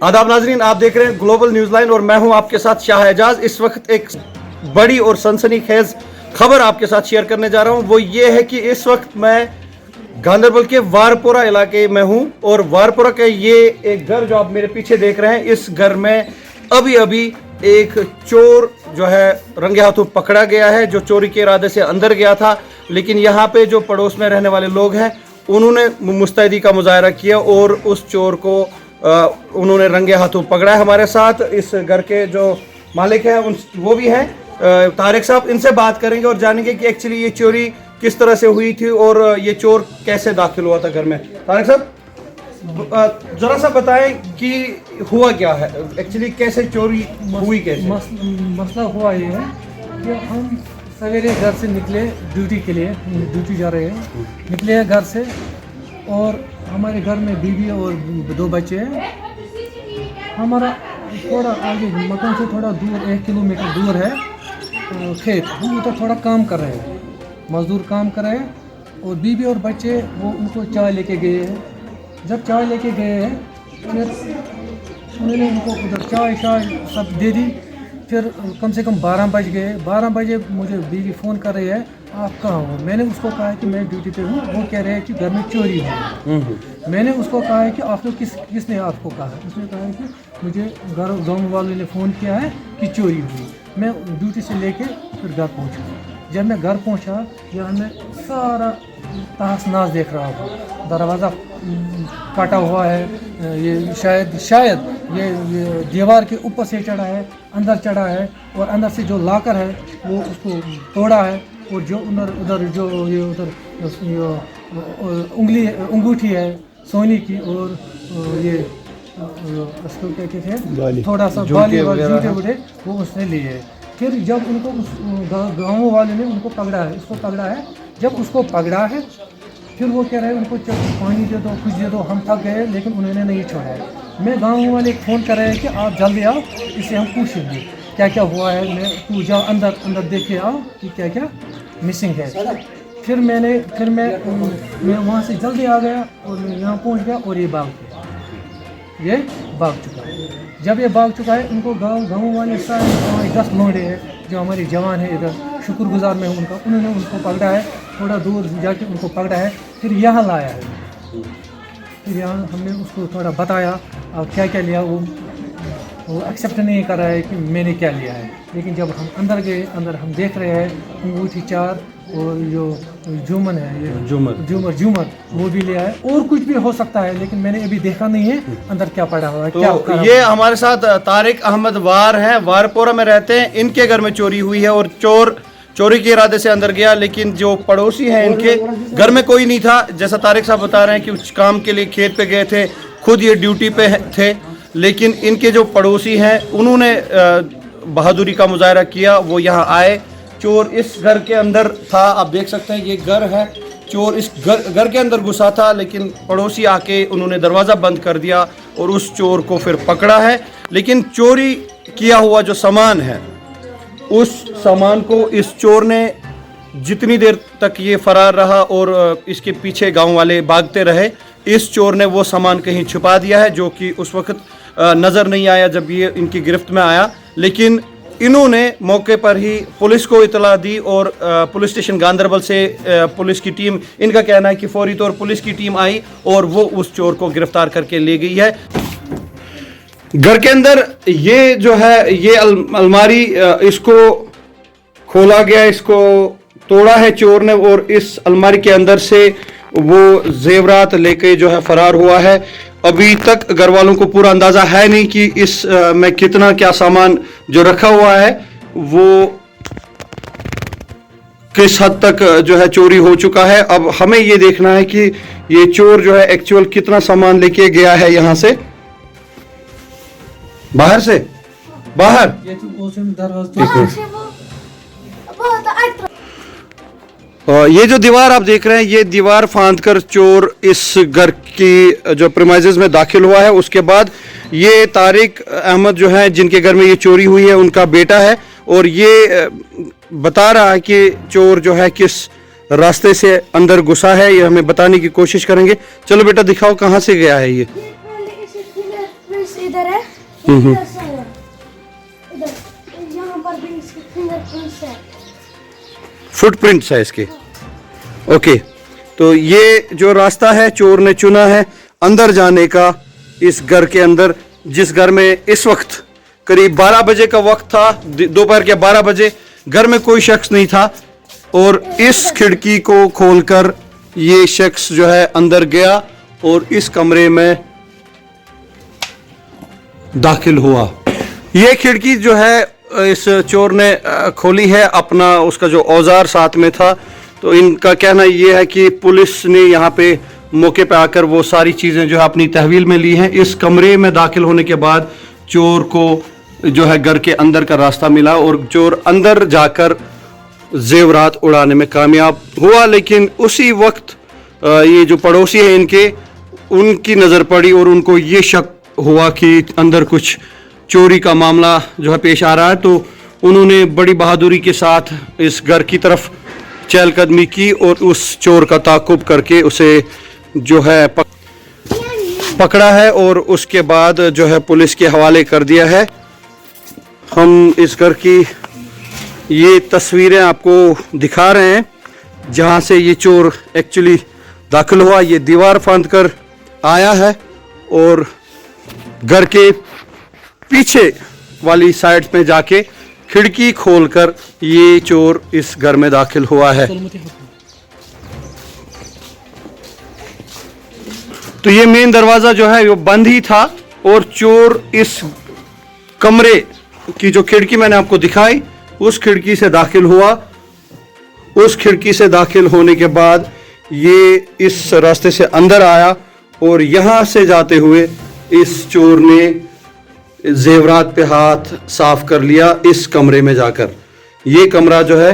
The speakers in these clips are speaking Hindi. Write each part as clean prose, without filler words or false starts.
आदाब नाजरीन, आप देख रहे हैं ग्लोबल न्यूज लाइन और मैं हूं आपके साथ शाह एजाज। इस वक्त एक बड़ी और सनसनीखेज खबर आपके साथ शेयर करने जा रहा हूं। वो ये है कि इस वक्त मैं गांधरबल के वारपोरा इलाके में हूं और वारपोरा के ये एक घर जो आप मेरे पीछे देख रहे हैं, इस घर में अभी अभी एक चोर जो है रंगे हाथों पकड़ा गया है, जो चोरी के इरादे से अंदर गया था। लेकिन यहाँ पे जो पड़ोस में रहने वाले लोग हैं उन्होंने मुस्तैदी का मुजाहरा किया और उस चोर को उन्होंने रंगे हाथों पकड़ा है। हमारे साथ इस घर के जो मालिक हैं वो भी हैं, तारिक साहब। इनसे बात करेंगे और जानेंगे कि एक्चुअली ये चोरी किस तरह से हुई थी और ये चोर कैसे दाखिल हुआ था घर में। तारिक साहब जरा सा बताएं कि हुआ क्या है, एक्चुअली कैसे चोरी हुई, कैसे मसला हुआ ये है कि हम सवेरे घर से निकले ड्यूटी के लिए, ड्यूटी जा रहे हैं, निकले हैं घर से और हमारे घर में बीवी और 2 बच्चे हैं। हमारा थोड़ा आगे मकान से थोड़ा दूर 1 किलोमीटर दूर है खेत। हम उधर थोड़ा काम कर रहे हैं, मजदूर काम कर रहे हैं और बीवी और बच्चे वो उनको चाय लेके गए हैं। जब चाय लेके गए हैं फिर उन्होंने उनको उधर चाय सब दे दी। फिर कम से कम 12 बज गए। 12 बजे मुझे बीवी फ़ोन कर रही है, आप कहाँ हो? मैंने उसको कहा कि मैं ड्यूटी पे हूँ। वो कह रहे हैं कि घर में चोरी हुई। मैंने उसको कहा है कि आप लोग किसने आपको कहा? उसने कहा है कि मुझे गाँव वालों ने फ़ोन किया है कि चोरी हुई। मैं ड्यूटी से लेके फिर घर पहुँचा। जब मैं घर पहुँचा, यहाँ मैं सारा तहस नहस देख रहा हूँ। दरवाज़ा काटा हुआ है, ये शायद ये दीवार के ऊपर से चढ़ा है, अंदर चढ़ा है और अंदर से जो लॉकर है वो उसको तोड़ा है। और जो उधर जो ये उधर अंगूठी है सोने की और ये उसको क्या कहते हैं, थोड़ा सा बाली जूते वो उसने लिए है। फिर जब उनको गाँव वाले ने उनको पकड़ा है, उसको पकड़ा है। जब उसको पकड़ा है फिर वो कह रहे हैं उनको पानी दे दो, कुछ दे दो, हम थक गए, लेकिन उन्होंने नहीं छोड़ा है। मैं गाँव वाले फ़ोन कर रहे हैं कि आप जल्दी आओ, इससे हम पूछेंगे क्या क्या हुआ है। मैं तू जाओ अंदर देख के आओ कि क्या क्या मिसिंग है। फिर मैं वहाँ से जल्दी आ गया और मैं यहाँ पहुँच गया और ये भाग चुका है। जब ये भाग चुका है, उनको गाँव वाले सारे 10 लोंडे हैं जो हमारे जवान हैं इधर, शुक्रगुजार में उनका, उन्होंने उनको पकड़ा है। थोड़ा दूर जाके उनको पकड़ा है, फिर यहाँ लाया है। फिर यहाँ हमने उसको थोड़ा बताया और क्या क्या लिया। वो एक्सेप्ट नहीं कर रहा है कि मैंने क्या लिया है। लेकिन जब हम अंदर गए, अंदर हम देख रहे हैं अंगूठी 4 और जो झूमर है, ये झूमर वो भी लिया है। और कुछ भी हो सकता है, लेकिन मैंने अभी देखा नहीं है अंदर क्या पड़ा हुआ है। तो ये हमारे साथ तारिक अहमद वार हैं, वारपोरा में रहते हैं। इनके घर में चोरी हुई है और चोरी के इरादे से अंदर गया, लेकिन जो पड़ोसी हैं इनके घर में कोई नहीं था। जैसा तारिक साहब बता रहे हैं कि कुछ काम के लिए खेत पे गए थे, खुद ये ड्यूटी पे थे, लेकिन इनके जो पड़ोसी हैं उन्होंने बहादुरी का मुजाहरा किया। वो यहाँ आए, चोर इस घर के अंदर था, आप देख सकते हैं ये घर है। चोर इस घर के अंदर घुसा था, लेकिन पड़ोसी आके उन्होंने दरवाज़ा बंद कर दिया और उस चोर को फिर पकड़ा है। लेकिन चोरी किया हुआ जो सामान है, उस सामान को इस चोर ने जितनी देर तक ये फरार रहा और इसके पीछे गांव वाले भागते रहे, इस चोर ने वो सामान कहीं छुपा दिया है, जो कि उस वक्त नज़र नहीं आया जब ये इनकी गिरफ्त में आया। लेकिन इन्होंने मौके पर ही पुलिस को इतला दी और पुलिस स्टेशन गांधरबल से पुलिस की टीम, इनका कहना है कि फौरी तौर पुलिस की टीम आई और वो उस चोर को गिरफ्तार करके ले गई है। घर के अंदर ये जो है ये अलमारी, इसको खोला गया, इसको तोड़ा है चोर ने और इस अलमारी के अंदर से वो जेवरात लेके जो है फरार हुआ है। अभी तक घर वालों को पूरा अंदाजा है नहीं कि इस में कितना क्या सामान जो रखा हुआ है वो किस हद तक जो है चोरी हो चुका है। अब हमें ये देखना है कि ये चोर जो है एक्चुअल कितना सामान लेके गया है यहाँ से, बाहर से बाहर। ये जो दीवार आप देख रहे हैं, ये दीवार फांद कर चोर इस घर की जो प्रीमाइसेस में दाखिल हुआ है। उसके बाद ये तारिक अहमद जो है जिनके घर में ये चोरी हुई है, उनका बेटा है और ये बता रहा है कि चोर जो है किस रास्ते से अंदर घुसा है। ये हमें बताने की कोशिश करेंगे। चलो बेटा दिखाओ कहाँ से गया है ये। इधर है, इधर से है, इधर यहाँ पर भी इसके फिंगरप्रिंट्स है। फुटप्रिंट्स है इसके। ओके, तो ये जो रास्ता है चोर ने चुना है अंदर जाने का, इस घर के अंदर, जिस घर में इस वक्त करीब 12 बजे का वक्त था, दोपहर के 12 बजे, घर में कोई शख्स नहीं था, और इस खिड़की को खोलकर ये शख्स जो है अंदर गया और इस कमरे में दाखिल हुआ। ये खिड़की जो है इस चोर ने खोली है, अपना उसका जो औजार साथ में था। तो इनका कहना ये है कि पुलिस ने यहाँ पे मौके पे आकर वो सारी चीज़ें जो है अपनी तहवील में ली हैं। इस कमरे में दाखिल होने के बाद चोर को जो है घर के अंदर का रास्ता मिला और चोर अंदर जाकर जेवरात उड़ाने में कामयाब हुआ। लेकिन उसी वक्त ये जो पड़ोसी हैं इनके, उनकी नज़र पड़ी और उनको ये शक हुआ कि अंदर कुछ चोरी का मामला जो है पेश आ रहा है। तो उन्होंने बड़ी बहादुरी के साथ इस घर की तरफ चहलकदमी की और उस चोर का ताकुब करके उसे जो है पकड़ा है और उसके बाद जो है पुलिस के हवाले कर दिया है। हम इस घर की ये तस्वीरें आपको दिखा रहे हैं जहां से ये चोर एक्चुअली दाखिल हुआ। ये दीवार फांद कर आया है और घर के पीछे वाली साइड में जाके खिड़की खोलकर ये चोर इस घर में दाखिल हुआ है। तो ये मेन दरवाज़ा जो है वो बंद ही था और चोर इस कमरे की जो खिड़की मैंने आपको दिखाई उस खिड़की से दाखिल हुआ। उस खिड़की से दाखिल होने के बाद ये इस रास्ते से अंदर आया और यहाँ से जाते हुए इस चोर ने जेवरात पे हाथ साफ कर लिया इस कमरे में जाकर। ये कमरा जो है,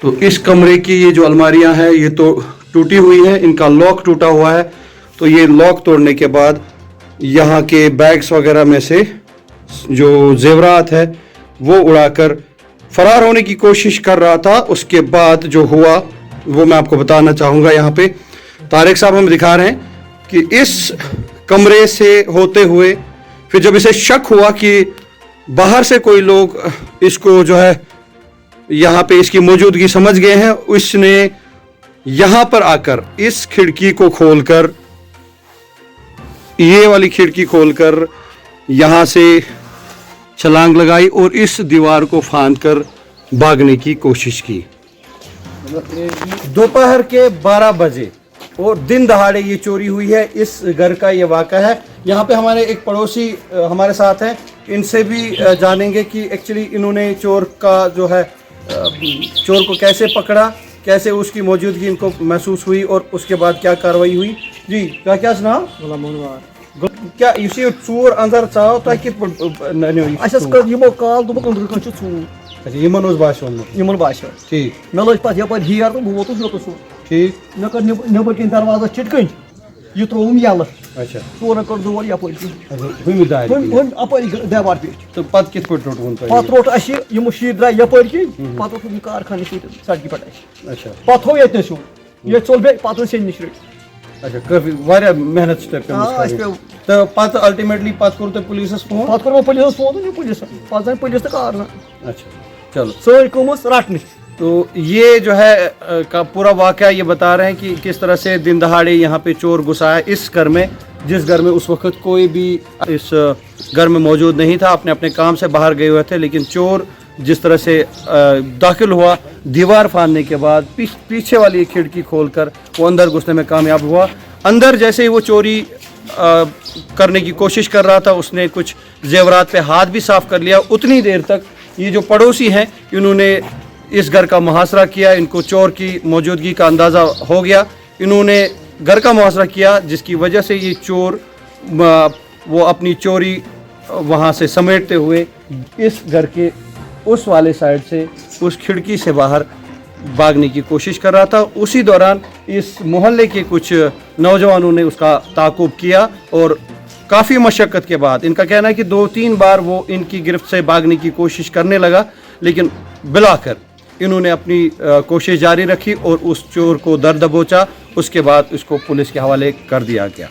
तो इस कमरे की ये जो अलमारियां हैं ये तो टूटी हुई है, इनका लॉक टूटा हुआ है। तो ये लॉक तोड़ने के बाद यहाँ के बैग्स वगैरह में से जो जेवरात है वो उड़ाकर फरार होने की कोशिश कर रहा था। उसके बाद जो हुआ वो मैं आपको बताना चाहूँगा। यहाँ पे तारिक साहब हमें दिखा रहे हैं कि इस कमरे से होते हुए फिर जब इसे शक हुआ कि बाहर से कोई लोग इसको जो है यहाँ पे इसकी मौजूदगी समझ गए हैं, इसने यहाँ पर आकर इस खिड़की को खोलकर, ये वाली खिड़की खोलकर यहाँ से छलांग लगाई और इस दीवार को फांद कर भागने की कोशिश की। दोपहर के 12 बजे और दिन दहाड़े ये चोरी हुई है। इस घर का ये वाक़ा है। यहाँ पे हमारे एक पड़ोसी हमारे साथ हैं, इनसे भी जानेंगे कि एक्चुअली इन्होंने चोर का जो है चोर को कैसे पकड़ा, कैसे उसकी मौजूदगी इनको महसूस हुई और उसके बाद क्या कार्रवाई हुई। जी क्या सुना क्या ये चोर अंदर चाव ताकि यमन बाशो ठीक मे लज पे यप हेर तो बहुत मे ठीक मे कर नबर कन दरवाजा चिटकन यह त्रोम यल अच्छा चोर कर जोर यप अपर देवार पे तो पत कित पट रोट पत रोट अम शीर द्राय यप कन पत रोट कारखाने सड़क पे अच्छा पत हो ये सो ये चल बे पत से निश अच्छा काफी वारिया मेहनत तो पत अल्टीमेटली पत कर तो पुलिस फोन पत कर पुलिस फोन तो पुलिस पत जान पुलिस तो कार अच्छा चलो सर कमस राटने। तो ये जो है का पूरा वाकया ये बता रहे हैं कि किस तरह से दिन दहाड़े यहाँ पे चोर घुसा है इस घर में, जिस घर में उस वक्त कोई भी इस घर में मौजूद नहीं था, अपने अपने काम से बाहर गए हुए थे। लेकिन चोर जिस तरह से दाखिल हुआ, दीवार फाड़ने के बाद पीछे वाली खिड़की खोलकर वो अंदर घुसने में कामयाब हुआ। अंदर जैसे ही वो चोरी करने की कोशिश कर रहा था, उसने कुछ जेवरात पे हाथ भी साफ कर लिया। उतनी देर तक ये जो पड़ोसी हैं इन्होंने इस घर का मुहासरा किया, इनको चोर की मौजूदगी का अंदाज़ा हो गया। इन्होंने घर का मुहासरा किया जिसकी वजह से ये चोर वो अपनी चोरी वहाँ से समेटते हुए इस घर के उस वाले साइड से उस खिड़की से बाहर भागने की कोशिश कर रहा था। उसी दौरान इस मोहल्ले के कुछ नौजवानों ने उसका ताकुब किया और काफ़ी मशक्क़त के बाद, इनका कहना है कि 2-3 बार वो इनकी गिरफ्त से भागने की कोशिश करने लगा, लेकिन बिलाकर इन्होंने अपनी कोशिश जारी रखी और उस चोर को दर दबोचा। उसके बाद उसको पुलिस के हवाले कर दिया गया।